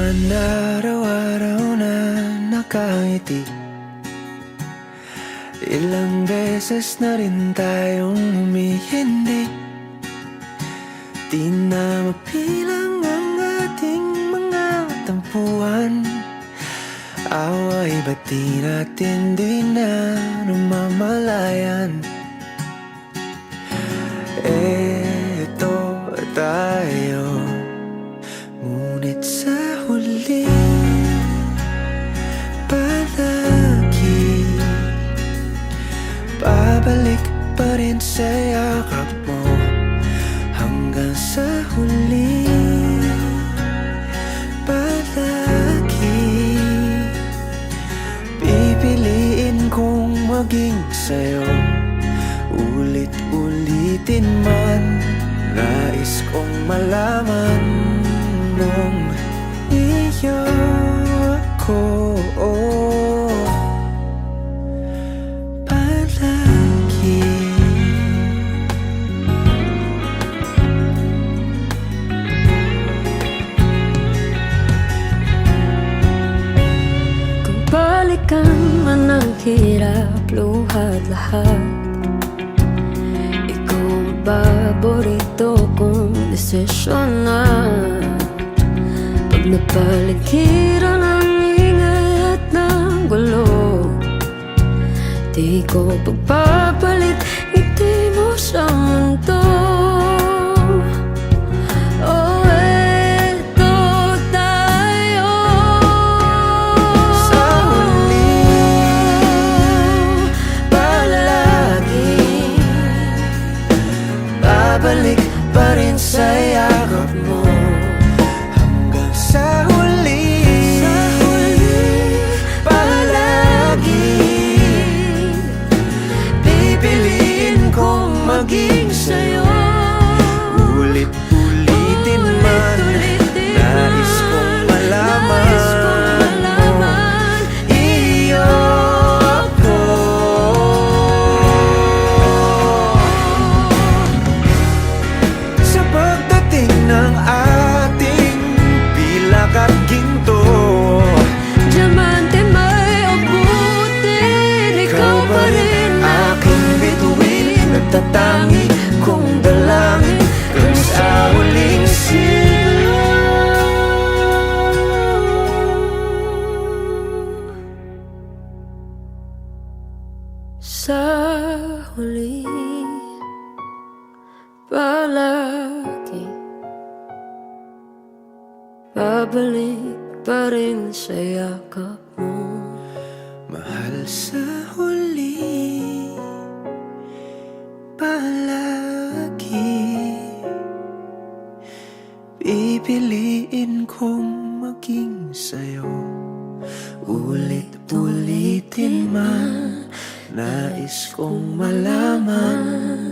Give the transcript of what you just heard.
naman araw-araw na nakangiti. Ilang beses na rin tayong humihindi. Di na mapilang ang ating mga tampuhan. Away ba't di natin di na namamalayan? Eto tayo, ngunit sa huli palagi babalik pa rin sa yakap mo. Hanggang sa huli palagi pipiliin kong maging sa'yo. Ulit-ulitin man, nais kong malaman mong iyo ako. Palagi kung balikan man ang hirap, luha at lahat, paborito kong desisyon na. Pag napaligiran ang ingay at ng gulo, di ko pagpapalit ngiti mo sa mundo. Oh, eto tayo sa huli palagi babalik pa rin sa yakap mo. Hanggang sa huli palagi pipiliin kong maging sa'yo. Ulit-ulitin man, nais kong malaman iyo ako. Sa pagdating ng ating pilak at ginto, diamante may abutin, ikaw pa rin aking bituin, nagtatangi kong dalangin kung sa huling sa huli palagi babalik pa rin sa yakap mo. mahal. Sa huli palagi pipiliin kong maging sa'yo. Ulit-ulitin man, nais kong malaman